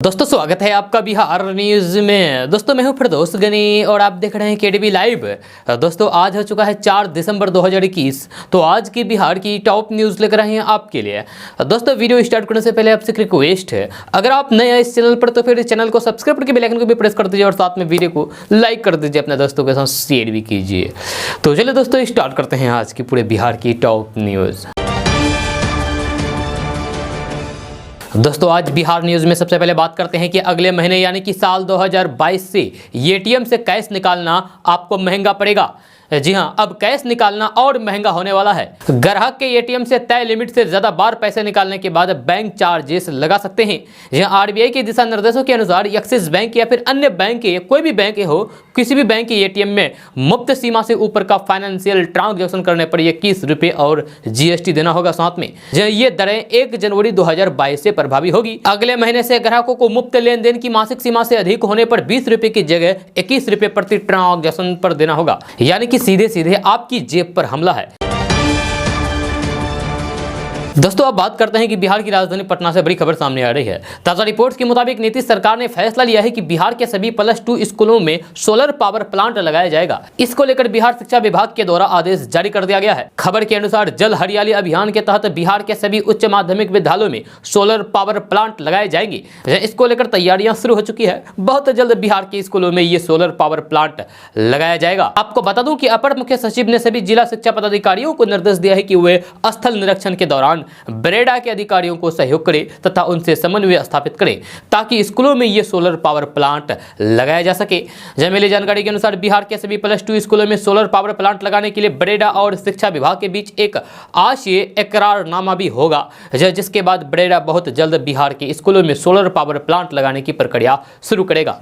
दोस्तों स्वागत है आपका बिहार न्यूज में। दोस्तों मैं हूं फिरदौस गनी और आप देख रहे हैं केडीबी लाइव। दोस्तों आज हो चुका है 4 दिसंबर 2021। तो आज की बिहार की टॉप न्यूज लेकर आए हैं आपके लिए। दोस्तों वीडियो स्टार्ट करने से पहले आपसे रिक्वेस्ट है, अगर आप नए हैं इस चैनल पर तो फिर इस चैनल को सब्सक्राइब करके बेल आइकन को भी प्रेस कर दीजिए और साथ में वीडियो को लाइक कर दीजिए, अपने दोस्तों के साथ शेयर भी कीजिए। तो चलिए दोस्तों स्टार्ट करते हैं आज की पूरे बिहार की टॉप न्यूज़। दोस्तों आज बिहार न्यूज में सबसे पहले बात करते हैं कि अगले महीने यानी कि साल 2022 से एटीएम से कैश निकालना आपको महंगा पड़ेगा। जी हां, अब कैश निकालना और महंगा होने वाला है। ग्राहक के एटीएम से तय लिमिट से ज्यादा बार पैसे निकालने के बाद बैंक चार्जेस लगा सकते हैं। यहां आरबीआई के दिशा निर्देशों के अनुसार एक्सिस बैंक या फिर अन्य बैंक के कोई भी बैंक हो, किसी भी बैंक के एटीएम में मुफ्त सीमा से ऊपर का फाइनेंशियल ट्रांजैक्शन करने पर 21 रुपये और जीएसटी देना होगा साथ में। ये दरें 1 जनवरी 2022 से प्रभावी होगी। अगले महीने से ग्राहकों को मुफ्त लेन देन की मासिक सीमा से अधिक होने पर 20 रुपये की जगह 21 रुपये प्रति ट्रांजैक्शन पर देना होगा, यानी कि सीधे सीधे आपकी जेब पर हमला है। दोस्तों अब बात करते हैं कि बिहार की राजधानी पटना से बड़ी खबर सामने आ रही है। ताजा रिपोर्ट्स के मुताबिक नीतीश सरकार ने फैसला लिया है कि बिहार के सभी +2 स्कूलों में सोलर पावर प्लांट लगाया जाएगा। इसको लेकर बिहार शिक्षा विभाग के द्वारा आदेश जारी कर दिया गया है। खबर के अनुसार जल हरियाली अभियान के तहत बिहार के सभी उच्च माध्यमिक विद्यालयों में सोलर पावर प्लांट लगाए जाएंगे। इसको लेकर तैयारियां शुरू हो चुकी है। बहुत जल्द बिहार के स्कूलों में ये सोलर पावर प्लांट लगाया जाएगा। आपको बता दूं कि अपर मुख्य सचिव ने सभी जिला शिक्षा पदाधिकारियों को निर्देश दिया है कि वे स्थल निरीक्षण के दौरान बरेडा के अधिकारियों को सहयोग करें तथा उनसे समन्वय स्थापित करें ताकि स्कूलों में ये सोलर पावर प्लांट लगाया जा सके। मिली जानकारी के अनुसार बिहार के सभी +2 स्कूलों में सोलर पावर प्लांट लगाने के लिए बरेडा और शिक्षा विभाग के बीच एक आशय एकरारनामा भी होगा, जिसके बाद बरेडा बहुत जल्द बिहार के स्कूलों में सोलर पावर प्लांट लगाने की प्रक्रिया शुरू करेगा।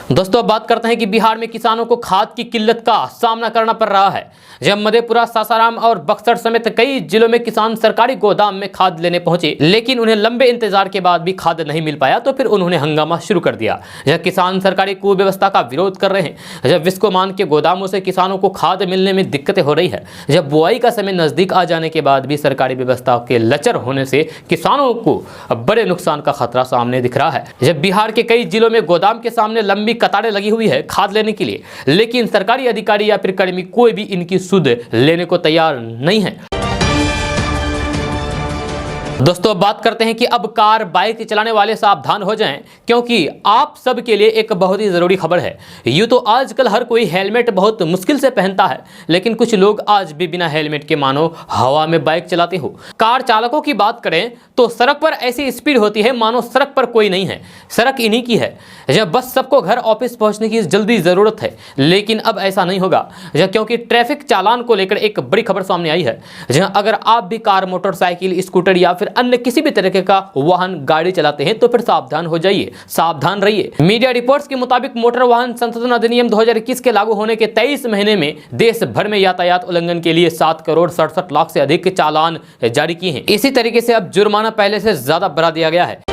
दोस्तों अब बात करते हैं कि बिहार में किसानों को खाद की किल्लत का सामना करना पड़ रहा है। जब मधेपुरा, सासाराम और बक्सर समेत कई जिलों में किसान सरकारी गोदाम में खाद लेने पहुंचे, लेकिन उन्हें लंबे इंतजार के बाद भी खाद नहीं मिल पाया तो फिर उन्होंने हंगामा शुरू कर दिया। यह किसान सरकारी कुव्यवस्था का विरोध कर रहे हैं। जब विस्कोमान के गोदामों से किसानों को खाद मिलने में दिक्कतें हो रही है, जब बुआई का समय नजदीक आ जाने के बाद भी सरकारी व्यवस्था के लचर होने से किसानों को बड़े नुकसान का खतरा सामने दिख रहा है। जब बिहार के कई जिलों में गोदाम के सामने लंबी कतारें लगी हुई है खाद लेने के लिए, लेकिन सरकारी अधिकारी या फिर कर्मी कोई भी इनकी सुध लेने को तैयार नहीं है। दोस्तों अब बात करते हैं कि अब कार बाइक चलाने वाले सावधान हो जाएं, क्योंकि आप सब के लिए एक बहुत ही जरूरी खबर है। यूं तो आजकल हर कोई हेलमेट बहुत मुश्किल से पहनता है, लेकिन कुछ लोग आज भी बिना हेलमेट के मानो हवा में बाइक चलाते हो। कार चालकों की बात करें तो सड़क पर ऐसी स्पीड होती है मानो सड़क पर कोई नहीं है, सड़क इन्हीं की है। बस सबको घर ऑफिस पहुंचने की जल्दी जरूरत है, लेकिन अब ऐसा नहीं होगा, क्योंकि ट्रैफिक चालान को लेकर एक बड़ी खबर सामने आई है। अगर आप भी कार, मोटरसाइकिल, स्कूटर या फिर अन्य किसी भी तरह का वाहन, गाड़ी चलाते हैं तो फिर सावधान हो जाइए, सावधान रहिए। मीडिया रिपोर्ट्स के मुताबिक मोटर वाहन संशोधन अधिनियम 2021 के लागू होने के 23 महीने में देश भर में यातायात उल्लंघन के लिए 7 करोड़ 67 लाख से अधिक चालान जारी किए हैं। इसी तरीके से अब जुर्माना पहले से ज्यादा बढ़ा दिया गया है।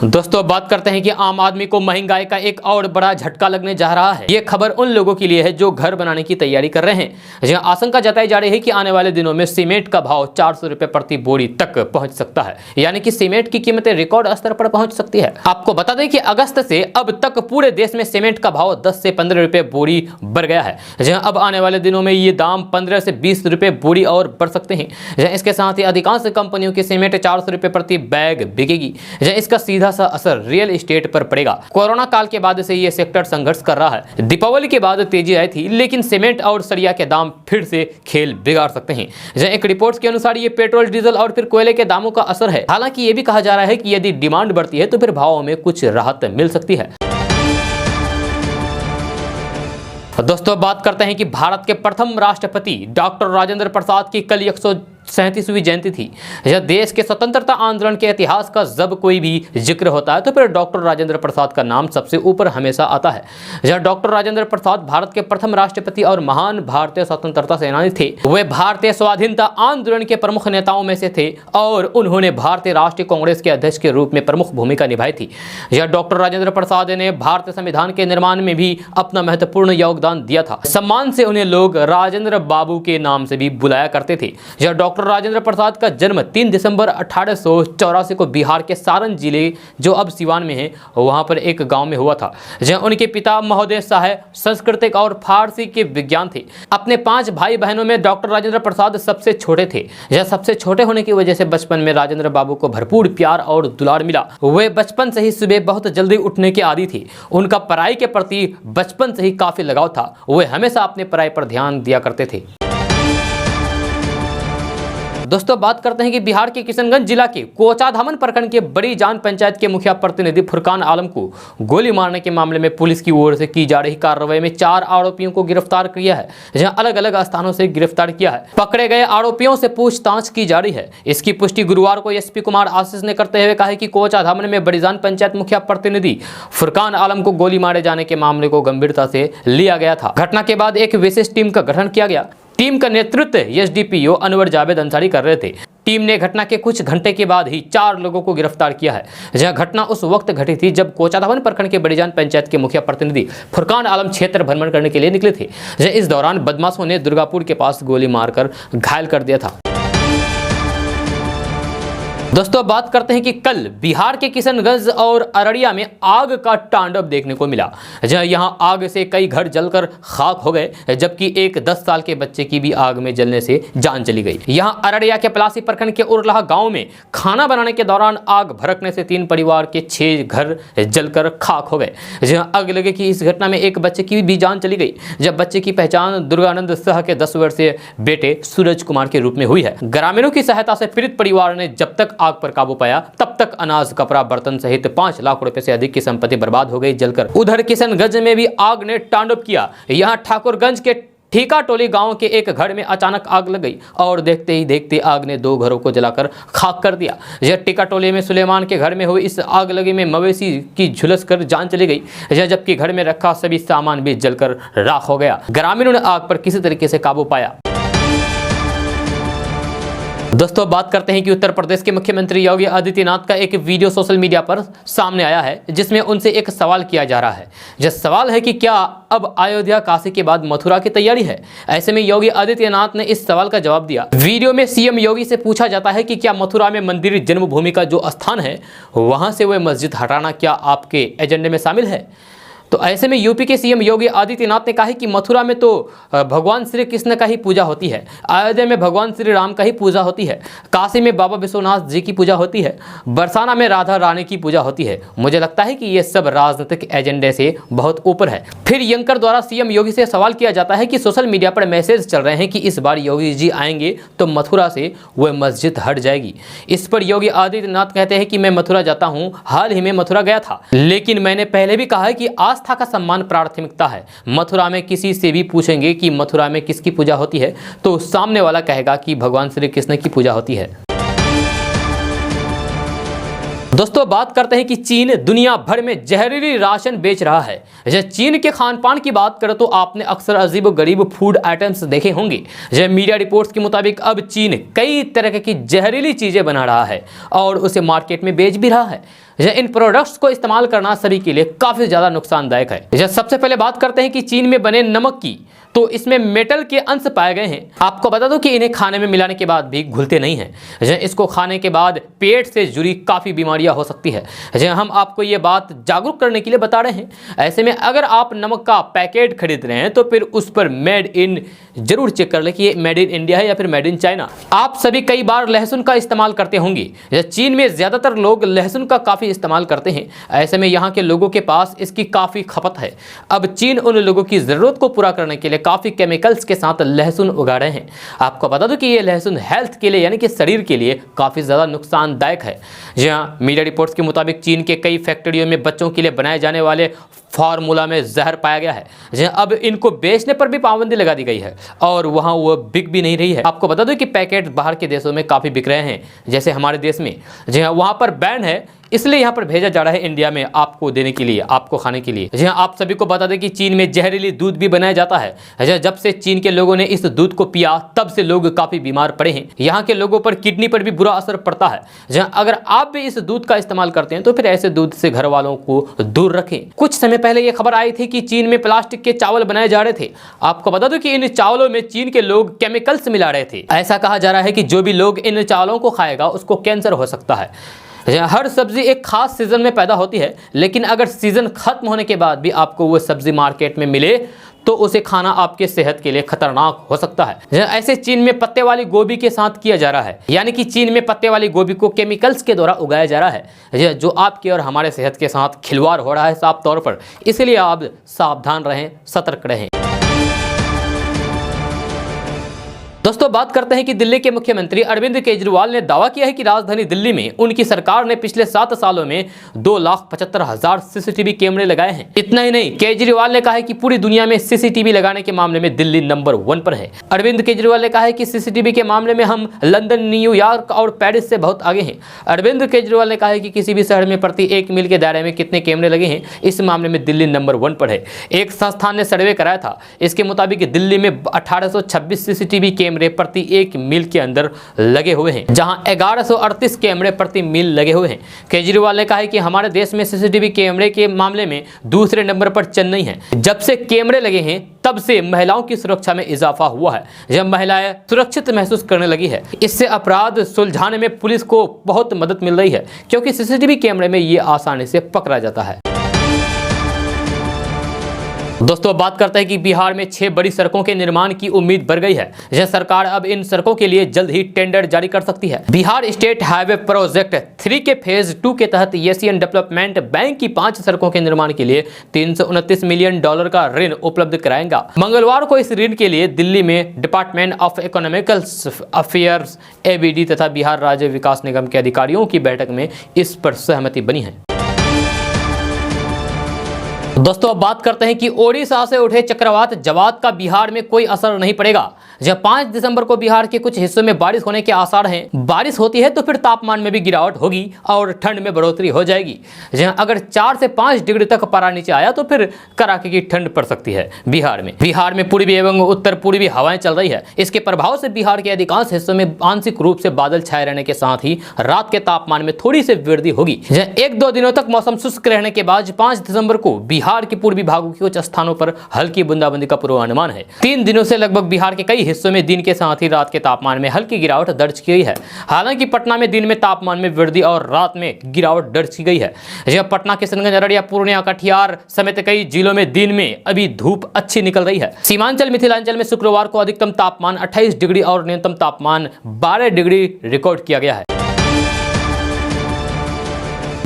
दोस्तों अब बात करते हैं कि आम आदमी को महंगाई का एक और बड़ा झटका लगने जा रहा है। ये खबर उन लोगों के लिए है जो घर बनाने की तैयारी कर रहे हैं। जहां आशंका जताई जा रही है कि आने वाले दिनों में सीमेंट का भाव 400 रुपए प्रति बोरी तक पहुंच सकता है, यानी कि सीमेंट की कीमतें रिकॉर्ड स्तर पर पहुंच सकती है। आपको बता दें कि अगस्त से अब तक पूरे देश में सीमेंट का भाव 10 से 15 रुपए बोरी बढ़ गया है। जहां अब आने वाले दिनों में ये दाम 15 से 20 रुपए बोरी और बढ़ सकते हैं। इसके साथ ही अधिकांश कंपनियों की सीमेंट 400 रुपए प्रति बैग बिकेगी। इसका सीधा सा असर रियल एस्टेट पर पड़ेगा। कोरोना काल के बाद से यह सेक्टर संघर्ष कर रहा है। दीपावली के बाद तेजी आई थी, लेकिन सीमेंट और सरिया के दाम फिर से खेल बिगाड़ सकते हैं। एक रिपोर्ट के अनुसार ये पेट्रोल, डीजल और फिर कोयले के दामों का असर है। हालांकि यह भी कहा जा रहा है कि यदि डिमांड बढ़ती है तो फिर भावों में कुछ राहत मिल सकती है। दोस्तों बात करते हैं कि भारत के प्रथम राष्ट्रपति डॉक्टर राजेंद्र प्रसाद की कल 137वीं जयंती थी। यह देश के स्वतंत्रता आंदोलन के इतिहास का जब कोई भी जिक्र होता है तो फिर डॉक्टर राजेंद्र प्रसाद का नाम सबसे ऊपर हमेशा आता है। यह डॉक्टर राजेंद्र प्रसाद भारत के प्रथम राष्ट्रपति और महान भारतीय स्वतंत्रता सेनानी थे। वे भारतीय स्वाधीनता आंदोलन के प्रमुख नेताओं में से थे और उन्होंने भारतीय राष्ट्रीय कांग्रेस के अध्यक्ष के रूप में प्रमुख भूमिका निभाई थी। यह डॉक्टर राजेंद्र प्रसाद ने भारतीय संविधान के निर्माण में भी अपना महत्वपूर्ण योगदान दिया था। सम्मान से उन्हें लोग राजेंद्र बाबू के नाम से भी बुलाया करते थे। यह डॉक्टर डॉक्टर राजेंद्र प्रसाद का जन्म 3 दिसंबर 1884 को बिहार के सारण जिले, जो अब सिवान में है, वहां पर एक गांव में हुआ था, जहां उनके पिता महोदय साहब सांस्कृतिक और फारसी के विज्ञान थे। अपने 5 भाई बहनों में डॉक्टर राजेंद्र प्रसाद सबसे छोटे थे। यह सबसे छोटे होने की वजह से बचपन में राजेंद्र बाबू को भरपूर प्यार और दुलार मिला। वे बचपन से ही सुबह बहुत जल्दी उठने के आदी थे। उनका पढ़ाई के प्रति बचपन से ही काफी लगाव था। वे हमेशा अपने पढ़ाई पर ध्यान दिया करते थे। दोस्तों, बात करते हैं कि बिहार के किशनगंज जिला के कोचाधामन प्रखंड के बड़ी जान पंचायत के मुखिया प्रतिनिधि फुरकान आलम को गोली मारने के मामले में पुलिस की ओर से की जा रही कार्रवाई में 4 आरोपियों को गिरफ्तार किया है, जहां अलग अलग स्थानों से गिरफ्तार किया है। पकड़े गए आरोपियों से पूछताछ की जा रही है। इसकी पुष्टि गुरुवार को एसपी कुमार आशीष ने करते हुए कहा है कि कोचाधामन में बड़ी जान पंचायत मुखिया प्रतिनिधि फुरकान आलम को गोली मारे जाने के मामले को गंभीरता से लिया गया था। घटना के बाद एक विशेष टीम का गठन किया गया। टीम का नेतृत्व एसडीपीओ अनवर जावेद अंसारी कर रहे थे। टीम ने घटना के कुछ घंटे के बाद ही 4 लोगों को गिरफ्तार किया है। यह घटना उस वक्त घटी थी जब कोचाधामन प्रखंड के बड़ीजान पंचायत के मुखिया प्रतिनिधि फुरकान आलम क्षेत्र भ्रमण करने के लिए निकले थे। इस दौरान बदमाशों ने दुर्गापुर के पास गोली मारकर घायल कर दिया था। दोस्तों, बात करते हैं कि कल बिहार के किशनगंज और अररिया में आग का तांडव देखने को मिला। यहां आग से कई घर जलकर खाक हो गए, जबकि एक 10 साल के बच्चे की भी आग में जलने से जान चली गई। यहां अररिया के पलासी प्रखंड के उरलाहा गांव में खाना बनाने के दौरान आग भड़कने से 3 परिवार के 6 घर जलकर खाक हो गए। जहां आग लगे कि इस घटना में एक बच्चे की भी जान चली गई, जब बच्चे की पहचान दुर्गानंद शाह के 10 वर्षीय बेटे सूरज कुमार के रूप में हुई है। ग्रामीणों की सहायता से पीड़ित परिवार ने जब तक आग पर काबू पाया, तब तक अनाज, कपड़ा, बर्तन सहित 5 लाख रुपए से अधिक की संपत्ति बर्बाद हो गई जलकर। उधर किशनगंज में भी आग ने तांडव किया। यहां ठाकुरगंज के ठीका टोली गांव के एक घर में अचानक आग लग गई और देखते ही देखते आग ने 2 घरों को जलाकर खाक कर दिया। यह टीका टोली में सुलेमान के घर में हुई इस आग लगी में मवेशी की झुलस कर जान चली गई, जबकि घर में रखा सभी सामान भी जलकर राख हो गया। ग्रामीणों ने आग पर किसी तरीके से काबू पाया। दोस्तों, बात करते हैं कि उत्तर प्रदेश के मुख्यमंत्री योगी आदित्यनाथ का एक वीडियो सोशल मीडिया पर सामने आया है, जिसमें उनसे एक सवाल किया जा रहा है। यह सवाल है कि क्या अब अयोध्या, काशी के बाद मथुरा की तैयारी है? ऐसे में योगी आदित्यनाथ ने इस सवाल का जवाब दिया। वीडियो में सीएम योगी से पूछा जाता है कि क्या मथुरा में मंदिर जन्मभूमि का जो स्थान है, वहां से वह मस्जिद हटाना क्या आपके एजेंडे में शामिल है? तो ऐसे में यूपी के सीएम योगी आदित्यनाथ ने कहा है कि मथुरा में तो भगवान श्री कृष्ण का ही पूजा होती है, अयोध्या में भगवान श्री राम का ही पूजा होती है, काशी में बाबा विश्वनाथ जी की पूजा होती है, बरसाना में राधा रानी की पूजा होती है। मुझे लगता है कि ये सब राजनीतिक एजेंडे से बहुत ऊपर है। फिर यंकर द्वारा सीएम योगी से सवाल किया जाता है कि सोशल मीडिया पर मैसेज चल रहे हैं कि इस बार योगी जी आएंगे तो मथुरा से वह मस्जिद हट जाएगी। इस पर योगी आदित्यनाथ कहते हैं कि मैं मथुरा जाता हूँ, हाल ही में मथुरा गया था, लेकिन मैंने पहले भी कहा है कि आस्था का सम्मान प्राथमिकता है। मथुरा में किसी से भी पूछेंगे कि मथुरा में किसकी पूजा होती है, तो सामने वाला कहेगा कि भगवान श्री कृष्ण की पूजा होती है। दोस्तों, बात करते हैं कि चीन दुनिया भर में जहरीली राशन बेच रहा है। जब चीन के खान पान की बात करें तो आपने अक्सर अजीब गरीब फूड आइटम्स देखे होंगे। जब मीडिया रिपोर्ट्स के मुताबिक अब चीन कई तरह की जहरीली चीजें बना रहा है और उसे मार्केट में बेच भी रहा है। इन प्रोडक्ट्स को इस्तेमाल करना सभी के लिए काफी ज्यादा नुकसानदायक है। सबसे पहले बात करते हैं कि चीन में बने नमक की, तो इसमें मेटल के अंश पाए गए हैं। आपको बता दूं कि इन्हें खाने में मिलाने के बाद भी घुलते नहीं हैं। इसको खाने के बाद पेट से जुड़ी काफ़ी बीमारियां हो सकती है। हम आपको ये बात जागरूक करने के लिए बता रहे हैं। ऐसे में अगर आप नमक का पैकेट खरीद रहे हैं तो फिर उस पर मेड इन जरूर चेक कर ले कि ये मेड इन इंडिया है या फिर मेड इन चाइना। आप सभी कई बार लहसुन का इस्तेमाल करते होंगे। चीन में ज़्यादातर लोग लहसुन का काफ़ी इस्तेमाल करते हैं। ऐसे में यहाँ के लोगों के पास इसकी काफ़ी खपत है। अब चीन उन लोगों की ज़रूरत को पूरा करने के लिए काफ़ी केमिकल्स के साथ लहसुन उगा रहे हैं। आपको बता दूं कि ये लहसुन हेल्थ के लिए यानी कि शरीर के लिए काफ़ी ज़्यादा नुकसानदायक है। जी हाँ, मीडिया रिपोर्ट्स के मुताबिक चीन के कई फैक्ट्रियों में बच्चों के लिए बनाए जाने वाले फार्मूला में जहर पाया गया है। अब इनको बेचने पर भी पाबंदी लगा दी गई है और वहाँ वो बिक भी नहीं रही है। आपको बता दो कि पैकेट बाहर के देशों में काफ़ी बिक रहे हैं, जैसे हमारे देश में। जी हाँ, वहाँ पर बैन है, इसलिए यहाँ पर भेजा जा रहा है इंडिया में आपको देने के लिए, आपको खाने के लिए। जी हाँ, आप सभी को बता दें कि चीन में जहरीली दूध भी बनाया जाता है। जब से चीन के लोगों ने इस दूध को पिया तब से लोग काफ़ी बीमार पड़े हैं। यहाँ के लोगों पर किडनी पर भी बुरा असर पड़ता है। जहाँ अगर आप भी इस दूध का इस्तेमाल करते हैं तो फिर ऐसे दूध से घर वालों को दूर रखें। कुछ समय पहले ये खबर आई थी कि चीन में प्लास्टिक के चावल बनाए जा रहे थे। आपको बता दूं कि इन चावलों में चीन के लोग केमिकल्स मिला रहे थे। ऐसा कहा जा रहा है कि जो भी लोग इन चावलों को खाएगा उसको कैंसर हो सकता है। हर सब्जी एक खास सीजन में पैदा होती है, लेकिन अगर सीजन खत्म होने के बाद भी आपको वो सब्जी मार्केट में मिले तो उसे खाना आपके सेहत के लिए खतरनाक हो सकता है। ऐसे चीन में पत्ते वाली गोभी के साथ किया जा रहा है, यानी कि चीन में पत्ते वाली गोभी को केमिकल्स के द्वारा उगाया जा रहा है, जो आपके और हमारे सेहत के साथ खिलवाड़ हो रहा है साफ तौर पर। इसलिए आप सावधान रहें, सतर्क रहें। दोस्तों, बात करते हैं कि दिल्ली के मुख्यमंत्री अरविंद केजरीवाल ने दावा किया है कि राजधानी दिल्ली में उनकी सरकार ने पिछले 7 सालों में 2,75,000 सीसीटीवी कैमरे लगाए हैं। इतना ही नहीं, केजरीवाल ने कहा है कि पूरी दुनिया में सीसीटीवी लगाने के मामले में दिल्ली नंबर 1 पर है। अरविंद केजरीवाल ने कहा है कि सीसीटीवी के मामले में हम लंदन, न्यूयॉर्क और पेरिस से बहुत आगे हैं। अरविंद केजरीवाल ने कहा है कि किसी भी शहर में प्रति 1 मील के दायरे में कितने कैमरे लगे हैं, इस मामले में दिल्ली नंबर 1 पर है। एक संस्थान ने सर्वे कराया था, इसके मुताबिक दिल्ली में 1826 सीसीटीवी कैमरे प्रति 1 मील के अंदर लगे हुए हैं, जहां 1138 कैमरे प्रति मील लगे हुए हैं। केजरीवाल ने कहा है कि हमारे देश में सीसीटीवी कैमरे के मामले में दूसरे नंबर पर चेन्नई है। जब से कैमरे लगे हैं तब से महिलाओं की सुरक्षा में इजाफा हुआ है, जब महिलाएं सुरक्षित महसूस करने लगी है। इससे अपराध सुलझाने में पुलिस को बहुत मदद मिल रही है, क्योंकि सीसीटीवी कैमरे में ये आसानी से पकड़ा जाता है। दोस्तों, बात करते हैं कि बिहार में 6 बड़ी सड़कों के निर्माण की उम्मीद बढ़ गई है। यह सरकार अब इन सड़कों के लिए जल्द ही टेंडर जारी कर सकती है। बिहार स्टेट हाईवे प्रोजेक्ट 3 के फेज 2 के तहत एशियन डेवलपमेंट बैंक की 5 सड़कों के निर्माण के लिए $329 मिलियन का ऋण उपलब्ध कराएगा। मंगलवार को इस ऋण के लिए दिल्ली में department of economical affairs ABD तथा बिहार राज्य विकास निगम के अधिकारियों की बैठक में इस पर सहमति बनी है। दोस्तों, अब बात करते हैं कि ओडिशा से उठे चक्रवात जवाद का बिहार में कोई असर नहीं पड़ेगा। जब 5 दिसंबर को बिहार के कुछ हिस्सों में बारिश होने के आसार हैं। बारिश होती है तो फिर तापमान में भी गिरावट होगी और ठंड में बढ़ोतरी हो जाएगी। जहां अगर 4 से 5 डिग्री तक पारा नीचे आया तो फिर कड़ाके की ठंड पड़ सकती है बिहार में पूर्वी एवं उत्तर पूर्वी हवाएं चल रही है। इसके प्रभाव से बिहार के अधिकांश हिस्सों में आंशिक रूप से बादल छाए रहने के साथ ही रात के तापमान में थोड़ी सी वृद्धि होगी। 1-2 दिनों तक मौसम शुष्क रहने के बाद 5 दिसंबर को बिहार के पूर्वी भागों के कुछ स्थानों पर हल्की बूंदाबांदी का पूर्वानुमान है। 3 दिनों से लगभग बिहार के कई हिस्सों में दिन के साथ ही रात के तापमान में हल्की गिरावट दर्ज की गई है। हालांकि पटना में दिन में तापमान में वृद्धि और रात में गिरावट दर्ज की गई है। यह पटना, किशनगंज, अररिया, पूर्णिया, कटिहार समेत कई जिलों में दिन में अभी धूप अच्छी निकल रही है। सीमांचल मिथिलांचल में शुक्रवार को अधिकतम तापमान 28 डिग्री और न्यूनतम तापमान 12 डिग्री रिकॉर्ड किया गया है।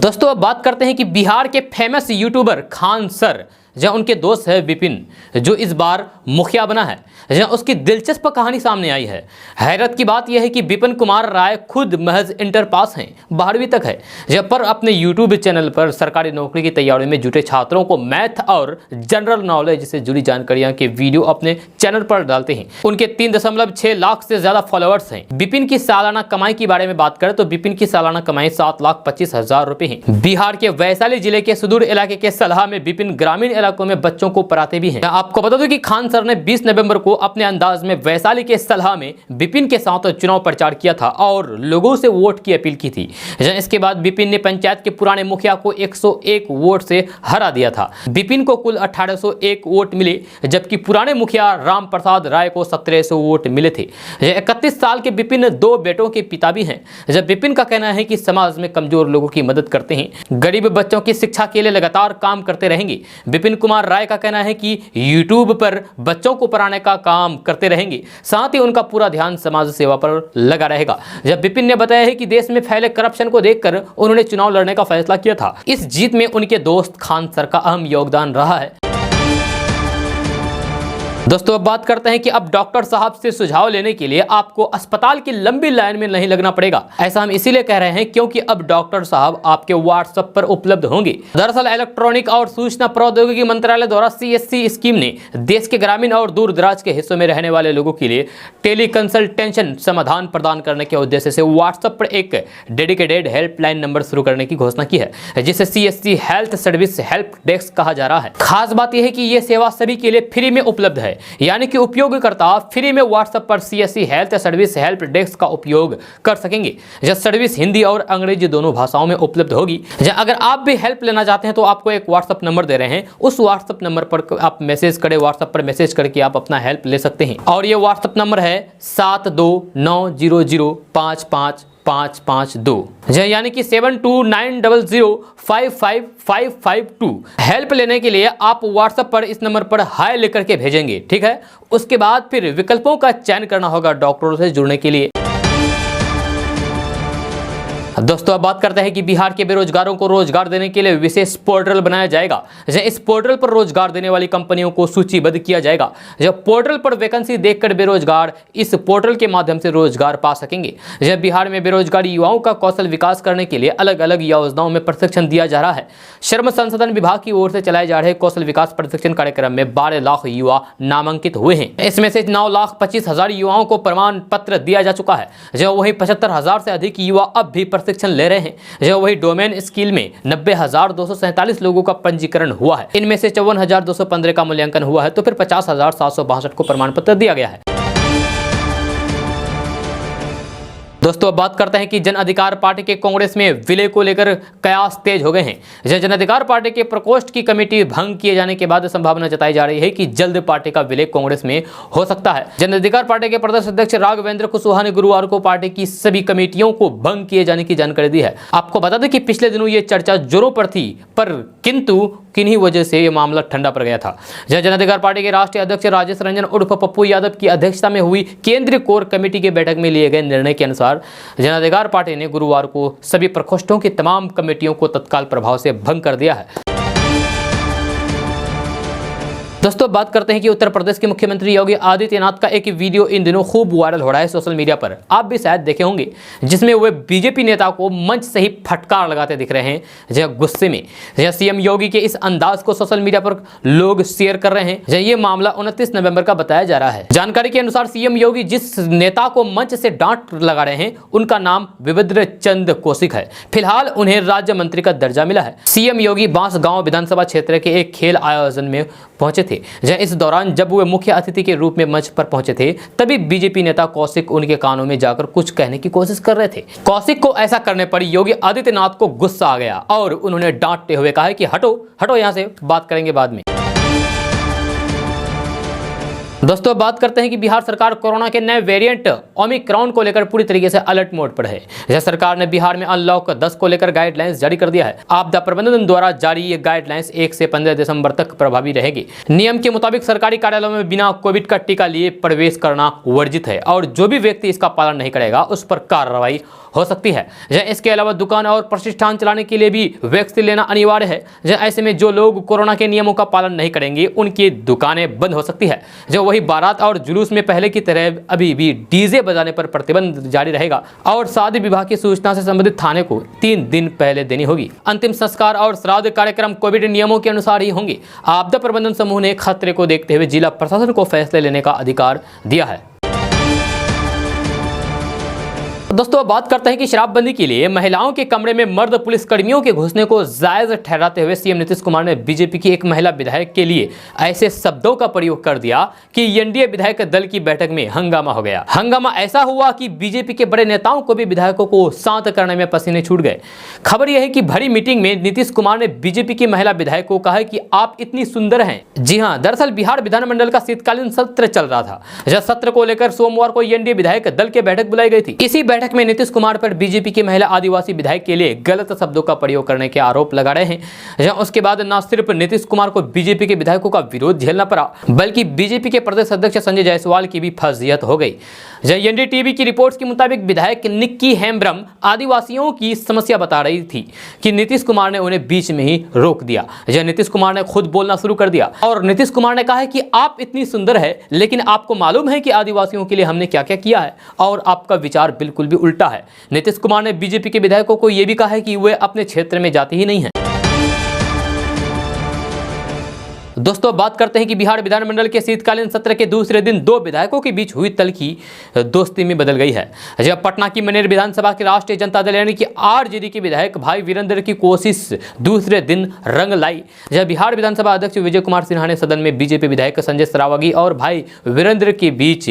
दोस्तों, अब बात करते हैं कि बिहार के फेमस यूट्यूबर खान सर, जहां उनके दोस्त है विपिन, जो इस बार मुखिया बना है, जहां उसकी दिलचस्प कहानी सामने आई है। हैरत की बात यह है कि विपिन कुमार राय खुद महज इंटर पास हैं, 12वीं तक है, जहां पर अपने यूट्यूब चैनल पर सरकारी नौकरी की तैयारी में जुटे छात्रों को मैथ और जनरल नॉलेज से जुड़ी जानकारियां के वीडियो अपने चैनल पर डालते हैं। उनके 3.6 लाख से ज्यादा फॉलोअर्स हैं। विपिन की सालाना कमाई के बारे में बात करें तो विपिन की सालाना कमाई 7,25,000 रुपए है। बिहार के वैशाली जिले के सुदूर इलाके के सलहा में विपिन ग्रामीण इलाकों में बच्चों को पढ़ाते भी हैं। आपको बता दूं कि खान सर ने 20 नवंबर को अपने अंदाज में वैशाली के सलहा में विपिन के साथ चुनाव प्रचार किया था और लोगों से वोट की अपील की थी। इसके बाद विपिन ने पंचायत के पुराने मुखिया को 101 वोट से हरा दिया था। विपिन को कुल 1801 वोट मिले, जबकि पुराने मुखिया राम प्रसाद राय को 1700 वोट मिले थे। 31 साल के विपिन 2 बेटों के पिता भी हैं। जब विपिन का कहना है कि समाज में कमजोर लोगों की मदद करते हैं, गरीब बच्चों की शिक्षा के लिए लगातार काम करते रहेंगे। विपिन कुमार राय का कहना है कि यूट्यूब पर बच्चों को पढ़ाने का काम करते रहेंगे, साथ ही उनका पूरा ध्यान समाज सेवा पर लगा रहेगा। जब विपिन ने बताया है कि देश में फैले करप्शन को देखकर उन्होंने चुनाव लड़ने का फैसला किया था। इस जीत में उनके दोस्त खान सर का अहम योगदान रहा है। दोस्तों, अब बात करते हैं कि अब डॉक्टर साहब से सुझाव लेने के लिए आपको अस्पताल की लंबी लाइन में नहीं लगना पड़ेगा। ऐसा हम इसीलिए कह रहे हैं क्योंकि अब डॉक्टर साहब आपके व्हाट्सएप पर उपलब्ध होंगे। दरअसल इलेक्ट्रॉनिक और सूचना प्रौद्योगिकी मंत्रालय द्वारा CSC स्कीम ने देश के ग्रामीण और दूर दराज के हिस्सों में रहने वाले लोगों के लिए टेली कंसल्टेशन समाधान प्रदान करने के उद्देश्य से व्हाट्सएप पर एक डेडिकेटेड हेल्पलाइन नंबर शुरू करने की घोषणा की है, जिसे CSC health service help desk कहा जा रहा है। खास बात यह है कि यह सेवा सभी के लिए फ्री में उपलब्ध है। यानी कि उपयोगकर्ता फ्री में व्हाट्सएप पर CSC health service help desk का उपयोग कर सकेंगे। यह सर्विस हिंदी और अंग्रेजी दोनों भाषाओं में उपलब्ध होगी। अगर आप भी हेल्प लेना चाहते हैं तो आपको एक व्हाट्सएप नंबर दे रहे हैं, उस व्हाट्सएप नंबर पर आप मैसेज करें, व्हाट्सएप पर मैसेज करके आप अपना हेल्प ले सकते हैं। और ये व्हाट्सएप नंबर है 7290055552 यानी कि 7290055552। हेल्प लेने के लिए आप व्हाट्सएप पर इस नंबर पर हाय लेकर के भेजेंगे, ठीक है। उसके बाद फिर विकल्पों का चयन करना होगा डॉक्टरों से जुड़ने के लिए। दोस्तों अब बात करते हैं कि बिहार के बेरोजगारों को रोजगार देने के लिए विशेष पोर्टल बनाया जाएगा। इस पोर्टल पर रोजगार देने वाली कंपनियों को सूचीबद्ध किया जाएगा। जब पोर्टल पर वैकेंसी देखकर बेरोजगार इस पोर्टल के माध्यम से रोजगार पा सकेंगे। जब बिहार में बेरोजगार युवाओं का कौशल विकास करने के लिए अलग अलग योजनाओं में प्रशिक्षण दिया जा रहा है। श्रम संसाधन विभाग की ओर से चलाए जा रहे कौशल विकास प्रशिक्षण कार्यक्रम में 12 लाख युवा नामांकित हुए हैं। इसमें से 9,25,000 युवाओं को प्रमाण पत्र दिया जा चुका है। जो वही 75,000 से अधिक युवा अब भी प्रशिक्षण ले रहे हैं। जो वही डोमेन स्किल में 90,247 लोगों का पंजीकरण हुआ है। इनमें से 54,215 का मूल्यांकन हुआ है तो फिर 50,762 को प्रमाण पत्र दिया गया है। दोस्तों अब बात करते हैं कि जन अधिकार पार्टी के कांग्रेस में विलय को लेकर कयास तेज हो गए हैं। जन अधिकार पार्टी के प्रकोष्ठ की कमेटी भंग किए जाने के बाद संभावना जताई जा रही है कि जल्द पार्टी का विलय कांग्रेस में हो सकता है। जन अधिकार पार्टी के प्रदेश अध्यक्ष राघवेंद्र कुशवाहा ने गुरुवार को पार्टी की सभी कमेटियों को भंग किए जाने की जानकारी दी है। आपको बता दें कि पिछले दिनों ये चर्चा जोरों पर थी, पर किंतु किन्हीं वजह से ये मामला ठंडा पड़ गया था। जन अधिकार पार्टी के राष्ट्रीय अध्यक्ष राजेश रंजन उर्फ पप्पू यादव की अध्यक्षता में हुई केंद्रीय कोर कमेटी की बैठक में लिए गए निर्णय के अनुसार जन अधिकार पार्टी ने गुरुवार को सभी प्रकोष्ठों की तमाम कमेटियों को तत्काल प्रभाव से भंग कर दिया है। दोस्तों बात करते हैं कि उत्तर प्रदेश के मुख्यमंत्री योगी आदित्यनाथ का एक वीडियो इन दिनों खूब वायरल हो रहा है सोशल मीडिया पर, आप भी शायद देखे होंगे, जिसमें वे बीजेपी नेता को मंच से ही फटकार लगाते दिख रहे हैं। जय गुस्से में सीएम योगी के इस अंदाज को सोशल मीडिया पर लोग शेयर कर रहे हैं। ये मामला 29 नवंबर का बताया जा रहा है। जानकारी के अनुसार सीएम योगी जिस नेता को मंच से डांट लगा रहे हैं उनका नाम विविद्र चंद कौशिक है। फिलहाल उन्हें राज्य मंत्री का दर्जा मिला है। सीएम योगी बांसगांव विधानसभा क्षेत्र के एक खेल आयोजन में पहुंचे थे। इस दौरान जब वे मुख्य अतिथि के रूप में मंच पर पहुंचे थे तभी बीजेपी नेता कौशिक उनके कानों में जाकर कुछ कहने की कोशिश कर रहे थे। कौशिक को ऐसा करने पर योगी आदित्यनाथ को गुस्सा आ गया और उन्होंने डांटते हुए कहा कि हटो हटो, यहां से बात करेंगे बाद में। दोस्तों बात करते हैं कि बिहार सरकार कोरोना के नए वेरिएंट ओमिक्रॉन को लेकर पूरी तरीके से अलर्ट मोड पर है। सरकार ने बिहार में अनलॉक 10 को लेकर गाइडलाइंस जारी कर दिया है। आपदा प्रबंधन द्वारा जारी ये गाइडलाइंस 1 से 15 दिसंबर तक प्रभावी रहेगी। नियम के मुताबिक सरकारी कार्यालयों में बिना कोविड का टीका लिए प्रवेश करना वर्जित है और जो भी व्यक्ति इसका पालन नहीं करेगा उस पर कार्रवाई हो सकती है। इसके अलावा दुकान और प्रतिष्ठान चलाने के लिए भी वैक्सीन लेना अनिवार्य है। ऐसे में जो लोग कोरोना के नियमों का पालन नहीं करेंगे उनकी दुकानें बंद हो सकती है। वही बारात और जुलूस में पहले की तरह अभी भी डीजे बजाने पर प्रतिबंध जारी रहेगा और शादी विवाह की सूचना से संबंधित थाने को 3 दिन पहले देनी होगी। अंतिम संस्कार और श्राद्ध कार्यक्रम कोविड नियमों के अनुसार ही होंगे। आपदा प्रबंधन समूह ने खतरे को देखते हुए जिला प्रशासन को फैसले लेने का अधिकार दिया है। दोस्तों बात करते हैं कि शराबबंदी के लिए महिलाओं के कमरे में मर्द पुलिसकर्मियों के घुसने को जायज ठहराते हुए सीएम नीतीश कुमार ने बीजेपी की एक महिला विधायक के लिए ऐसे शब्दों का प्रयोग कर दिया कि एनडीए विधायक दल की बैठक में हंगामा हो गया। हंगामा ऐसा हुआ कि बीजेपी के बड़े नेताओं को भी विधायकों को शांत करने में पसीने छूट गए। खबर यह है कि भरी मीटिंग में नीतीश कुमार ने बीजेपी की महिला विधायक को कहा कि आप इतनी सुंदर हैं। जी हां, दरअसल बिहार विधानमंडल का शीतकालीन सत्र चल रहा था। इस सत्र को लेकर सोमवार को एनडीए विधायक दल की बैठक बुलाई गई थी। इसी बैठक में नीतीश कुमार पर बीजेपी की महिला आदिवासी विधायक के लिए गलत शब्दों का प्रयोग करने के आरोप लगा रहे हैं। उसके बाद न सिर्फ नीतीश कुमार को बीजेपी के विधायकों का विरोध झेलना पड़ा बल्कि बीजेपी के प्रदेश अध्यक्ष संजय जायसवाल की भी फजीहत हो गई। एनडीटीवी की रिपोर्ट्स के मुताबिक विधायक निक्की हेम्ब्रम आदिवासियों की समस्या बता रही थी कि नीतीश कुमार ने उन्हें बीच में ही रोक दिया। नीतीश कुमार ने खुद बोलना शुरू कर दिया और नीतीश कुमार ने कहा कि आप इतनी सुंदर है लेकिन आपको मालूम है कि आदिवासियों के लिए हमने क्या क्या किया है और आपका विचार बिल्कुल भी उल्टा है। नीतीश कुमार ने बीजेपी के विधायकों को यह भी कहा है कि वे अपने क्षेत्र में जाते ही नहीं हैं। दोस्तों बात करते हैं कि बिहार विधानमंडल के शीतकालीन सत्र के दूसरे दिन दो विधायकों के बीच हुई तल्खी दोस्ती में बदल गई है। जब पटना की मनेर विधानसभा के राष्ट्रीय जनता दल यानी कि आरजेडी के विधायक भाई वीरेंद्र की कोशिश दूसरे दिन रंग लाई, जब बिहार विधानसभा अध्यक्ष विजय कुमार सिन्हा ने सदन में बीजेपी विधायक संजय सरावगी और भाई वीरेंद्र के बीच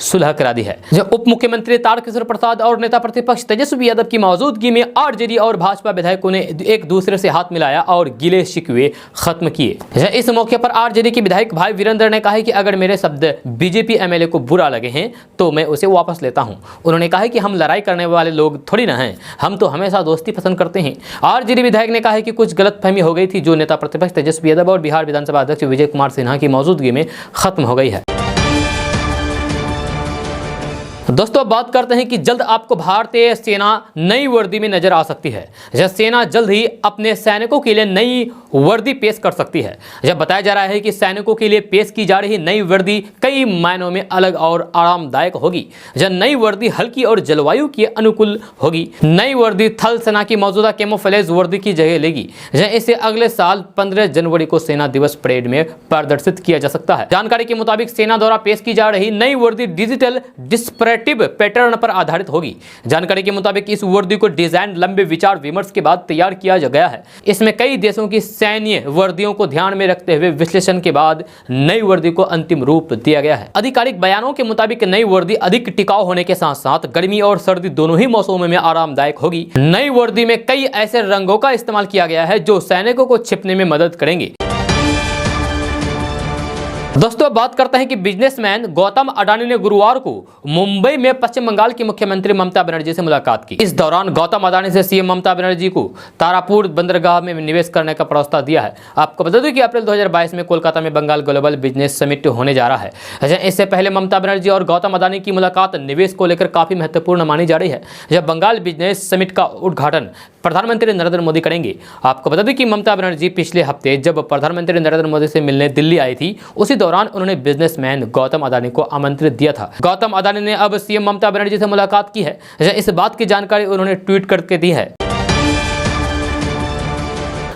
सुलह करा दी है। जब उप मुख्यमंत्री तारकिशोर प्रसाद और नेता प्रतिपक्ष तेजस्वी यादव की मौजूदगी में आरजेडी और भाजपा विधायकों ने एक दूसरे से हाथ मिलाया और गिले शिकवे खत्म किए। इस मौके पर आरजेडी के विधायक भाई वीरेंद्र ने कहा कि अगर मेरे शब्द बीजेपी एमएलए को बुरा लगे हैं तो मैं उसे वापस लेता हूं। उन्होंने कहा कि हम लड़ाई करने वाले लोग थोड़ी ना हैं, हम तो हमेशा दोस्ती पसंद करते हैं। आरजेडी विधायक ने कहा कि कुछ गलतफहमी हो गई थी जो नेता प्रतिपक्ष तेजस्वी यादव और बिहार विधानसभा अध्यक्ष विजय कुमार सिन्हा की मौजूदगी में खत्म हो गई है। दोस्तों बात करते हैं कि जल्द आपको भारतीय सेना नई वर्दी में नजर आ सकती है। यह सेना जल्द ही अपने सैनिकों के लिए नई वर्दी पेश कर सकती है। यह बताया जा रहा है कि सैनिकों के लिए पेश की जा रही नई वर्दी कई मायनों में अलग और आरामदायक होगी। यह नई वर्दी हल्की और जलवायु के अनुकूल होगी। नई वर्दी थल सेना की मौजूदा कैमोफ्लेज वर्दी की जगह लेगी। इसे अगले साल 15 जनवरी को सेना दिवस परेड में प्रदर्शित किया जा सकता है। जानकारी के मुताबिक सेना द्वारा पेश की जा रही नई वर्दी डिजिटल डिस्प्ले पैटर्न पर आधारित होगी। जानकारी के मुताबिक इस वर्दी को डिजाइन लंबे विचार विमर्श के बाद तैयार किया गया है। इसमें कई देशों की सैन्य वर्दियों को ध्यान में रखते हुए विश्लेषण के बाद नई वर्दी को अंतिम रूप दिया गया है। आधिकारिक बयानों के मुताबिक नई वर्दी अधिक टिकाऊ होने के साथ साथ गर्मी और सर्दी दोनों ही मौसमों में आरामदायक होगी। नई वर्दी में कई ऐसे रंगों का इस्तेमाल किया गया है जो सैनिकों को छिपने में मदद करेंगे। दोस्तों बात करते हैं कि बिजनेसमैन गौतम अडानी ने गुरुवार को मुंबई में पश्चिम बंगाल की मुख्यमंत्री ममता बनर्जी से मुलाकात की। इस दौरान गौतम अडानी से सीएम ममता बनर्जी को तारापुर बंदरगाह में निवेश करने का प्रस्ताव दिया है। आपको बता दें कि अप्रैल 2022 में कोलकाता में बंगाल ग्लोबल बिजनेस समिट होने जा रहा है। इससे पहले ममता बनर्जी और गौतम अडानी की मुलाकात निवेश को लेकर काफी महत्वपूर्ण मानी जा रही है। जब बंगाल बिजनेस समिट का उद्घाटन प्रधानमंत्री नरेंद्र मोदी करेंगे। आपको बता दें कि ममता बनर्जी पिछले हफ्ते जब प्रधानमंत्री नरेंद्र मोदी से मिलने दिल्ली आई थी, उसी दौरान उन्होंने बिजनेसमैन गौतम अडानी को आमंत्रित दिया था। गौतम अडानी ने अब सीएम ममता बनर्जी से मुलाकात की है। इस बात की जानकारी उन्होंने ट्वीट करके दी है।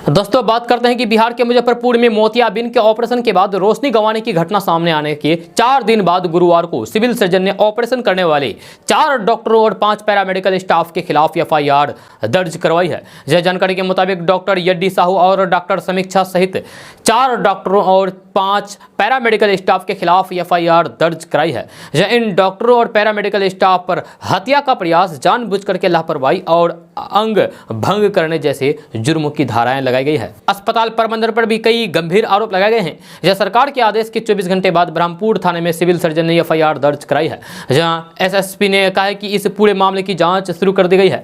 दोस्तों बात करते हैं कि बिहार के मुजफ्फरपुर में मोतियाबिंद के ऑपरेशन के बाद रोशनी गंवाने की घटना सामने आने के 4 दिन बाद गुरुवार को सिविल सर्जन ने ऑपरेशन करने वाले 4 डॉक्टरों और 5 पैरामेडिकल स्टाफ के खिलाफ एफआईआर दर्ज करवाई है। यह जानकारी के मुताबिक डॉक्टर यड्डी साहू और डॉक्टर समीक्षा सहित 4 डॉक्टरों और 5 पैरामेडिकल स्टाफ के खिलाफ एफआईआर दर्ज कराई है। इन डॉक्टरों और पैरामेडिकल स्टाफ पर हत्या का प्रयास, जानबूझकर के लापरवाही और अंग भंग करने जैसे जुर्मों की धाराएं लगाई गई है। अस्पताल प्रबंधन पर भी कई गंभीर आरोप लगाए गए हैं। यह सरकार के आदेश के 24 घंटे बाद ब्रह्मपुर थाने में सिविल सर्जन ने एफआईआर दर्ज कराई है, जहां एसएसपी ने कहा है कि इस पूरे मामले की जांच शुरू कर दी गई है।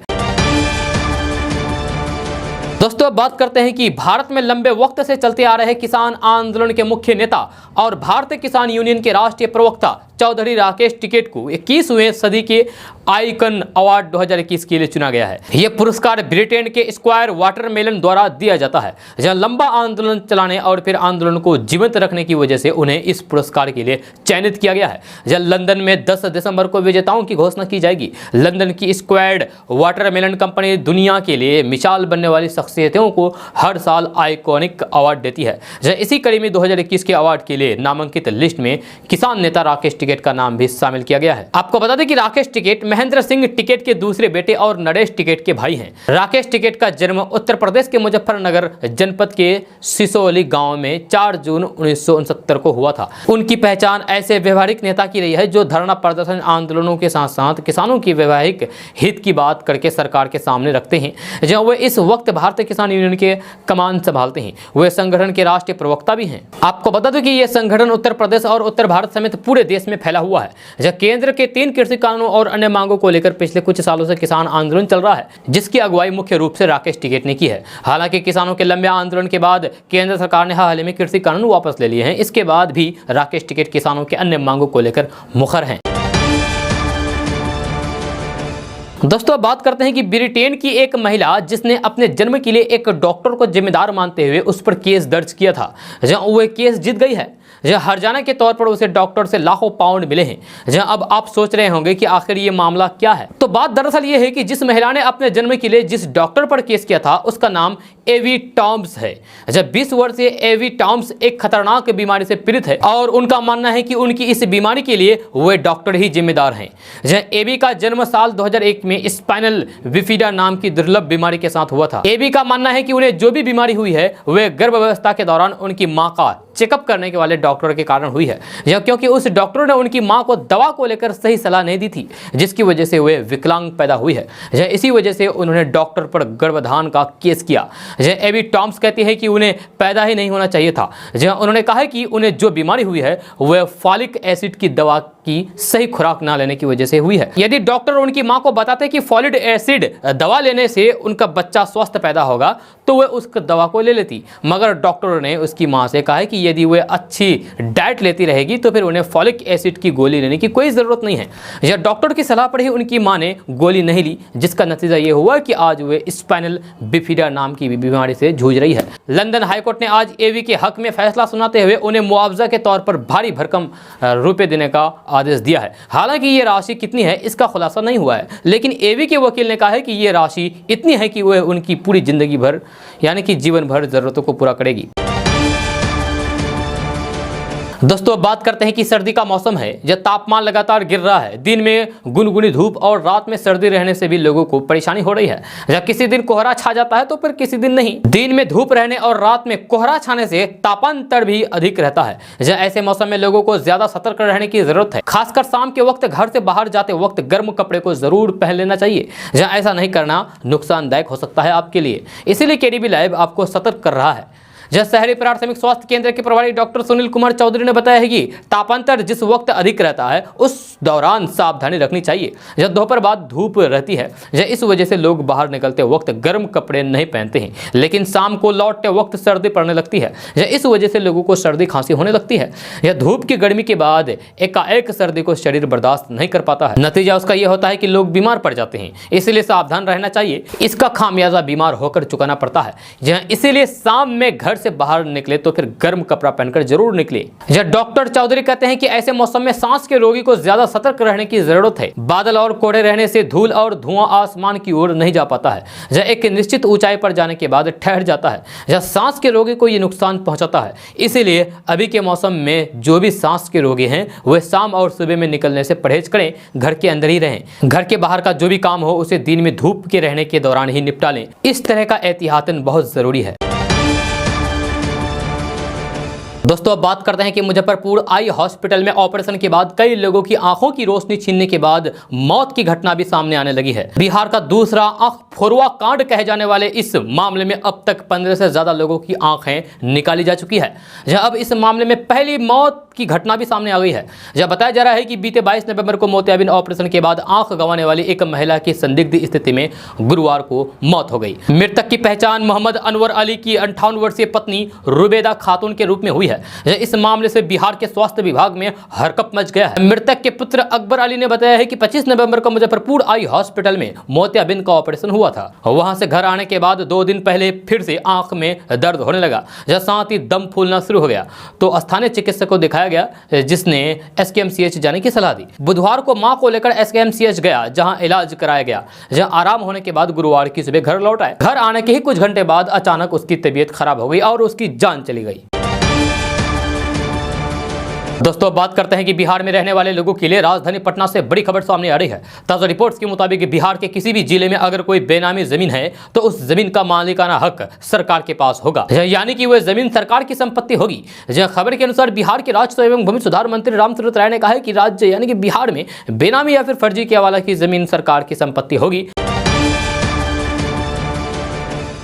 दोस्तों बात करते हैं कि भारत में लंबे वक्त से चलते आ रहे किसान आंदोलन के मुख्य नेता और भारतीय किसान यूनियन के राष्ट्रीय प्रवक्ता चौधरी राकेश टिकैत को 21वीं सदी के आइकन अवार्ड 2021 के लिए चुना गया है। यह पुरस्कार ब्रिटेन के स्क्वायर वाटरमेलन द्वारा दिया जाता है। जहां लंबा आंदोलन चलाने और फिर आंदोलन को जीवंत रखने की वजह से उन्हें इस पुरस्कार के लिए चयनित किया गया है। जहां लंदन में 10 दिसंबर को विजेताओं की घोषणा की जाएगी। लंदन की स्क्वायर वाटरमेलन कंपनी दुनिया के लिए मिसाल बनने वाली शख्सियतों को हर साल आइकॉनिक अवार्ड देती है। इसी कड़ी में 2021 के अवार्ड के लिए नामांकित लिस्ट में किसान नेता राकेश टिकैत का नाम भी शामिल किया गया है। आपको बता दें कि राकेश टिकैत महेंद्र सिंह टिकैत के दूसरे बेटे और नरेश टिकैत के भाई हैं। राकेश टिकैत का जन्म उत्तर प्रदेश के मुजफ्फरनगर जनपद के सिसोली गांव में 4 जून 1969 को हुआ था। उनकी पहचान ऐसे व्यवहारिक नेता की रही है जो धरना प्रदर्शन आंदोलनों के साथ साथ किसानों की वैवाहिक हित की बात करके सरकार के सामने रखते हैं। जहां वे इस वक्त भारतीय किसान यूनियन के कमान संभालते हैं। वे संगठन के राष्ट्रीय प्रवक्ता भी हैं। आपको बता दें कि यह संगठन उत्तर प्रदेश और उत्तर भारत समेत पूरे देश में फैला हुआ है। जब केंद्र के 3 कृषि कानूनों और अन्य मांगों को लेकर पिछले कुछ सालों से किसान आंदोलन चल रहा है, जिसकी अगुवाई मुख्य रूप से राकेश टिकैत ने की है। हालांकि किसानों के लंबे आंदोलन के बाद केंद्र सरकार ने हाल ही में कृषि कानून वापस ले लिए हैं। इसके बाद भी राकेश टिकैत किसानों के अन्य मांगों को लेकर मुखर हैं। दोस्तों बात करते हैं कि ब्रिटेन की एक महिला जिसने अपने जन्म के लिए एक डॉक्टर को जिम्मेदार मानते हुए उस पर केस दर्ज किया था, जहां वो केस जीत गई है। जहां हर्जाना के तौर पर उसे डॉक्टर से लाखों पाउंड मिले हैं। जहां अब आप सोच रहे होंगे कि आखिर ये मामला क्या है, तो बात दरअसल ये है कि जिस महिला ने अपने जन्म के लिए जिस डॉक्टर पर केस किया था उसका नाम एवी टॉम्स है। जब 20 वर्षीय एवी टॉम्स एक खतरनाक बीमारी से पीड़ित है और उनका मानना है कि उनकी इस बीमारी के लिए वे डॉक्टर ही जिम्मेदार हैं। जहां एवी का जन्म साल 2001 में स्पाइनल बिफिडा नाम की दुर्लभ बीमारी के साथ हुआ था। एवी का मानना है कि उन्हें जो भी बीमारी हुई है वे गर्भावस्था के दौरान उनकी मां का चेकअप करने के वाले डॉक्टर के कारण हुई है, क्योंकि उस डॉक्टर ने उनकी मां को दवा को लेकर सही सलाह नहीं दी थी, जिसकी वजह से वे विकलांग पैदा हुई है। इसी वजह से उन्होंने डॉक्टर पर गर्भाधान का केस किया। एवी टॉम्स कहती है कि उन्हें पैदा ही नहीं होना चाहिए था। उन्होंने कहा है कि उन्हें जो बीमारी हुई है वह फॉलिक एसिड की दवा की सही खुराक ना लेने की वजह से हुई है। यदि डॉक्टर उनकी मां को बताते कि फॉलिक एसिड दवा लेने से उनका बच्चा स्वस्थ पैदा होगा तो वह उस दवा को ले लेती, मगर डॉक्टर ने उसकी मां से कहा है कि यदि वह अच्छी डाइट लेती रहेगी तो फिर उन्हें फॉलिक एसिड की गोली लेने की कोई जरूरत नहीं है। यह डॉक्टर की सलाह पर ही उनकी मां ने गोली नहीं ली, जिसका नतीजा यह हुआ कि आज वे स्पाइनल बिफिडा नाम की बीमारी से जूझ रही है। लंदन हाईकोर्ट ने आज एवी के हक में फैसला सुनाते हुए उन्हें मुआवजा के तौर पर भारी भरकम रुपए देने का आदेश दिया है। हालांकि ये राशि कितनी है इसका खुलासा नहीं हुआ है, लेकिन एवी के वकील ने कहा है कि ये राशि इतनी है कि वह उनकी पूरी जिंदगी भर यानी कि जीवन भर जरूरतों को पूरा करेगी। दोस्तों बात करते हैं कि सर्दी का मौसम है, जब तापमान लगातार गिर रहा है। दिन में गुनगुनी धूप और रात में सर्दी रहने से भी लोगों को परेशानी हो रही है। जब किसी दिन कोहरा छा जाता है तो फिर किसी दिन नहीं। दिन में धूप रहने और रात में कोहरा छाने से तापांतर भी अधिक रहता है। जब ऐसे मौसम में लोगों को ज्यादा सतर्क रहने की जरूरत है। खासकर शाम के वक्त घर से बाहर जाते वक्त गर्म कपड़े को जरूर पहन लेना चाहिए। जब ऐसा नहीं करना नुकसानदायक हो सकता है आपके लिए, इसीलिए केडीबी लाइव आपको सतर्क कर रहा है। जब शहरी प्राथमिक स्वास्थ्य केंद्र के प्रभारी डॉक्टर सुनील कुमार चौधरी ने बताया है कि तापांतर जिस वक्त अधिक रहता है उस दौरान सावधानी रखनी चाहिए। जब दोपहर बाद धूप रहती है, इस वजह से लोग बाहर निकलते वक्त गर्म कपड़े नहीं पहनते हैं, लेकिन शाम को लौटते वक्त सर्दी पड़ने लगती है। इस वजह से लोगों को सर्दी खांसी होने लगती है। यह धूप की गर्मी के बाद एकाएक सर्दी को शरीर बर्दाश्त नहीं कर पाता है। नतीजा उसका यह होता है कि लोग बीमार पड़ जाते हैं, इसलिए सावधान रहना चाहिए। इसका खामियाजा बीमार होकर चुकाना पड़ता है। इसीलिए शाम में घर से बाहर निकले तो फिर गर्म कपड़ा पहनकर जरूर निकले। डॉक्टर चौधरी कहते हैं कि ऐसे मौसम में सांस के रोगी को ज्यादा सतर्क रहने की जरूरत है। बादल और कोहरे रहने से धूल और धुआं आसमान की ओर नहीं जा पाता है। जब एक निश्चित ऊंचाई पर जाने के बाद ठहर जाता है, जब सांस के रोगी को यह नुकसान पहुंचाता है। इसीलिए अभी के मौसम में जो भी सांस के रोगी हैं वे शाम और सुबह में निकलने से परहेज करें, घर के अंदर ही रहें। घर के बाहर का जो भी काम हो उसे दिन में धूप के रहने के दौरान ही निपटा लें। इस तरह का एहतियातन बहुत जरूरी है। दोस्तों अब बात करते हैं कि मुजफ्फरपुर आई हॉस्पिटल में ऑपरेशन के बाद कई लोगों की आंखों की रोशनी छीनने के बाद मौत की घटना भी सामने आने लगी है। बिहार का दूसरा आंख फोड़वा कांड कहे जाने वाले इस मामले में अब तक 15 से ज्यादा लोगों की आंखें निकाली जा चुकी है। अब इस मामले में पहली मौत की घटना भी सामने आ गई है। बताया जा रहा है कि बीते 22 नवंबर को मोतियाबिंद ऑपरेशन के बाद आंख गंवाने वाली एक महिला की संदिग्ध स्थिति में गुरुवार को मौत हो गई। मृतक की पहचान मोहम्मद अनवर अली की 58 वर्षीय पत्नी रुबेदा खातून के रूप में हुई है। इस मामले से बिहार के स्वास्थ्य विभाग में हरकंप मच गया है। मृतक के पुत्र अकबर अली ने बताया है कि 25 नवंबर को मुजफ्फरपुर आई हॉस्पिटल में मोतियाबिंद का ऑपरेशन हुआ था। वहां से घर आने के बाद 2 दिन पहले फिर से आंख में दर्द होने लगा, साथ ही दम फूलना शुरू हो गया, तो स्थानीय चिकित्सक को दिखाया गया, जिसने एसकेएमसीएच जाने की सलाह दी। बुधवार को मां को लेकर एसकेएमसीएच गया, जहां इलाज कराया गया। जहां आराम होने के बाद गुरुवार की सुबह घर लौट आए। घर आने के ही कुछ घंटे बाद अचानक उसकी तबीयत खराब हो गई और उसकी जान चली गई। दोस्तों बात करते हैं कि बिहार में रहने वाले लोगों के लिए राजधानी पटना से बड़ी खबर सामने आ रही है। ताजा रिपोर्ट्स के मुताबिक बिहार के किसी भी जिले में अगर कोई बेनामी जमीन है तो उस जमीन का मालिकाना हक सरकार के पास होगा, यानी कि वह जमीन सरकार की संपत्ति होगी। खबर के अनुसार बिहार के राजस्व एवं भूमि सुधार मंत्री रामसूरत राय ने कहा है कि राज्य यानी कि बिहार में बेनामी या फिर फर्जी के हवाला की जमीन सरकार की संपत्ति होगी।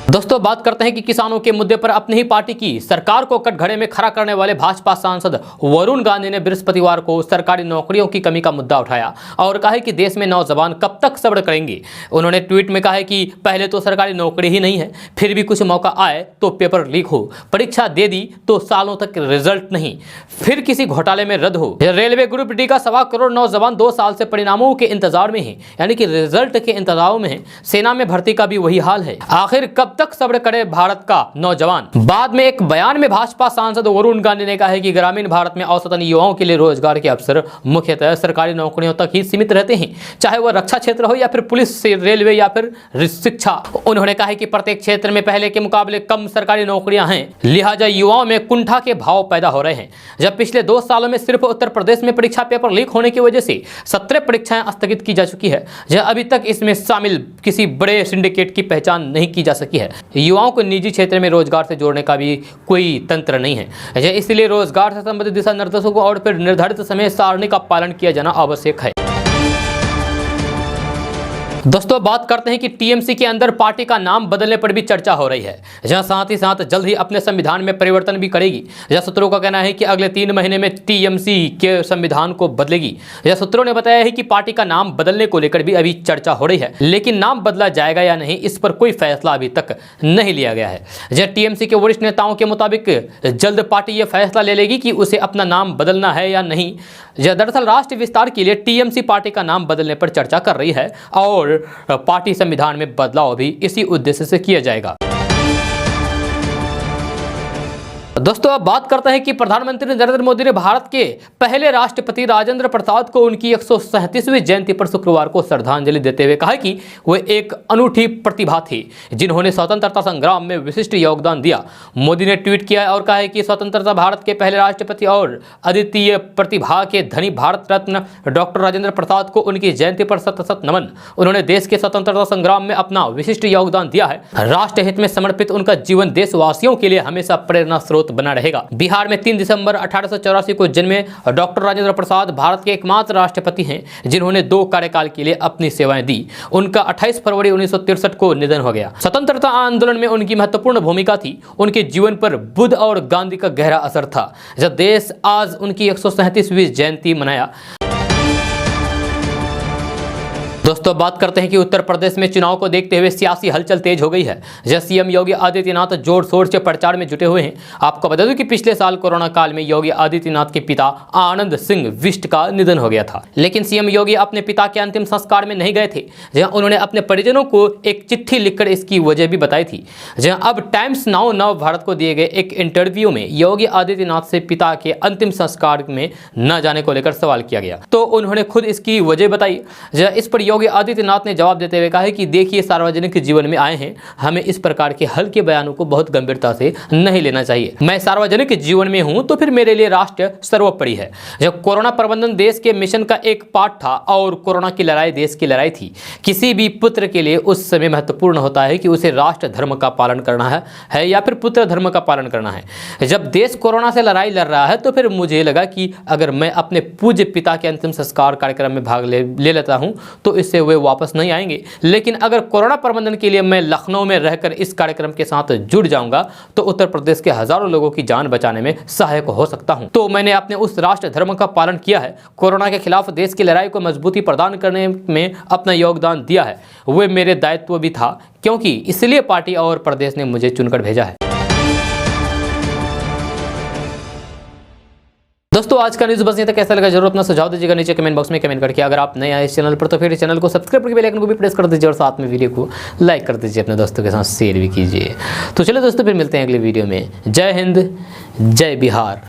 दोस्तों बात करते हैं कि किसानों के मुद्दे पर अपनी ही पार्टी की सरकार को कटघरे में खड़ा करने वाले भाजपा सांसद वरुण गांधी ने बृहस्पतिवार को सरकारी नौकरियों की कमी का मुद्दा उठाया और कहा है कि देश में नौजवान कब तक सब्र करेंगे। उन्होंने ट्वीट में कहा है कि पहले तो सरकारी नौकरी ही नहीं है, फिर भी कुछ मौका आए तो पेपर लीक हो, परीक्षा दे दी तो सालों तक रिजल्ट नहीं, फिर किसी घोटाले में रद्द हो। रेलवे ग्रुप डी का 1.25 करोड़ नौजवान 2 साल से परिणामों के इंतजार में है, यानी कि रिजल्ट के इंतजार में है। सेना में भर्ती का भी वही हाल है। आखिर कब तक सब्र करे भारत का नौजवान। बाद में एक बयान में भाजपा सांसद वरुण गांधी ने कहा है कि ग्रामीण भारत में औसतन युवाओं के लिए रोजगार के अवसर मुख्यतः सरकारी नौकरियों तक ही सीमित रहते हैं, चाहे वह रक्षा क्षेत्र हो या फिर पुलिस, रेलवे या फिर शिक्षा। उन्होंने कहा है कि प्रत्येक क्षेत्र में पहले के मुकाबले कम सरकारी नौकरियां हैं, लिहाजा युवाओं में कुंठा के भाव पैदा हो रहे हैं। जब पिछले 2 सालों में सिर्फ उत्तर प्रदेश में परीक्षा पेपर लीक होने की वजह से 17 परीक्षाएं स्थगित की जा चुकी है, जहां अभी तक इसमें शामिल किसी बड़े सिंडिकेट की पहचान नहीं की जा सकी है। युवाओं को निजी क्षेत्र में रोजगार से जोड़ने का भी कोई तंत्र नहीं है, इसलिए रोजगार से संबंधित दिशा निर्देशों को और फिर निर्धारित समय सारणी का पालन किया जाना आवश्यक है। दोस्तों बात करते हैं कि टीएमसी के अंदर पार्टी का नाम बदलने पर भी चर्चा हो रही है, जहां साथ ही साथ जल्द ही अपने संविधान में परिवर्तन भी करेगी। यह सूत्रों का कहना है कि अगले 3 महीने में टीएमसी के संविधान को बदलेगी। यह सूत्रों ने बताया है कि पार्टी का नाम बदलने को लेकर भी अभी चर्चा हो रही है, लेकिन नाम बदला जाएगा या नहीं इस पर कोई फैसला अभी तक नहीं लिया गया है। जह टीएमसी के वरिष्ठ नेताओं के मुताबिक जल्द पार्टी यह फैसला ले लेगी कि उसे अपना नाम बदलना है या नहीं। यह दरअसल राष्ट्र विस्तार के लिए टीएमसी पार्टी का नाम बदलने पर चर्चा कर रही है और पार्टी संविधान में बदलाव भी इसी उद्देश्य से किया जाएगा। दोस्तों अब बात करते हैं कि प्रधानमंत्री नरेंद्र मोदी ने भारत के पहले राष्ट्रपति राजेंद्र प्रसाद को उनकी 137वीं जयंती पर शुक्रवार को श्रद्धांजलि देते हुए कहा कि वे एक अनूठी प्रतिभा थी जिन्होंने स्वतंत्रता संग्राम में विशिष्ट योगदान दिया। मोदी ने ट्वीट किया और कहा है कि स्वतंत्रता भारत के पहले राष्ट्रपति और अद्वितीय प्रतिभा के धनी भारत रत्न डॉक्टर राजेंद्र प्रसाद को उनकी जयंती पर शत नमन। उन्होंने देश के स्वतंत्रता संग्राम में अपना विशिष्ट योगदान दिया है। राष्ट्र हित में समर्पित उनका जीवन देशवासियों के लिए हमेशा प्रेरणा स्रोत बना रहेगा। बिहार में 3 दिसंबर 1884 को जन्मे डॉक्टर राजेंद्र प्रसाद भारत के एकमात्र राष्ट्रपति हैं जिन्होंने 2 कार्यकाल के लिए अपनी सेवाएं दी। उनका 28 फरवरी 1963 को निधन हो गया। स्वतंत्रता आंदोलन में उनकी महत्वपूर्ण भूमिका थी। उनके जीवन पर बुद्ध और गांधी का गहरा असर था। जब देश आज उनकी 137वीं जयंती मनाया। दोस्तों बात करते हैं कि उत्तर प्रदेश में चुनाव को देखते हुए सियासी हलचल तेज हो गई है। जब सीएम योगी आदित्यनाथ जोर शोर से प्रचार में जुटे हुए हैं। आपको बता दूं कि पिछले साल कोरोना काल में योगी आदित्यनाथ के पिता आनंद सिंह बिष्ट का निधन हो गया था, लेकिन सीएम योगी अपने पिता के अंतिम संस्कार में नहीं गए थे, जहां उन्होंने अपने परिजनों को एक चिट्ठी लिखकर इसकी वजह भी बताई थी। जहां अब टाइम्स नाउ नव भारत को दिए गए एक इंटरव्यू में योगी आदित्यनाथ से पिता के अंतिम संस्कार में न जाने को लेकर सवाल किया गया तो उन्होंने खुद इसकी वजह बताई। इस पर योगी आदित्यनाथ ने जवाब देते हुए कहा है कि देखिए, सार्वजनिक जीवन में आए हैं, हमें इस प्रकार के हल्के बयानों को बहुत गंभीरता से नहीं लेना चाहिए। मैं सार्वजनिक जीवन में हूं तो फिर मेरे लिए राष्ट्र सर्वोपरि है। जब कोरोना प्रबंधन देश के मिशन का एक पार्ट था और कोरोना की लड़ाई देश की लड़ाई थी। किसी भी पुत्र के लिए उस समय महत्वपूर्ण होता है कि उसे राष्ट्र धर्म का पालन करना है या फिर पुत्र धर्म का पालन करना है। जब देश कोरोना से लड़ाई लड़ रहा है तो फिर मुझे लगा कि अगर मैं अपने पूज्य पिता के अंतिम संस्कार कार्यक्रम में भाग ले लेता हूं तो इससे वे वापस नहीं आएंगे, लेकिन अगर कोरोना प्रबंधन के लिए मैं लखनऊ में रहकर इस कार्यक्रम के साथ जुड़ जाऊंगा तो उत्तर प्रदेश के हजारों लोगों की जान बचाने में सहायक हो सकता हूं। तो मैंने अपने उस राष्ट्र धर्म का पालन किया है, कोरोना के खिलाफ देश की लड़ाई को मजबूती प्रदान करने में अपना योगदान दिया है। वे मेरे दायित्व भी था, क्योंकि इसलिए पार्टी और प्रदेश ने मुझे चुनकर भेजा है। दोस्तों आज का न्यूज़ बस यहीं तक। कैसा लगा जरूर अपना सुझाव दीजिएगा नीचे कमेंट बॉक्स में कमेंट करके। अगर आप नए आए इस चैनल पर तो फिर इस चैनल को सब्सक्राइब करके बेल आइकन को भी प्रेस कर दीजिए और साथ में वीडियो को लाइक कर दीजिए, अपने दोस्तों के साथ शेयर भी कीजिए। तो चलिए दोस्तों फिर मिलते हैं अगले वीडियो में। जय हिंद, जय बिहार।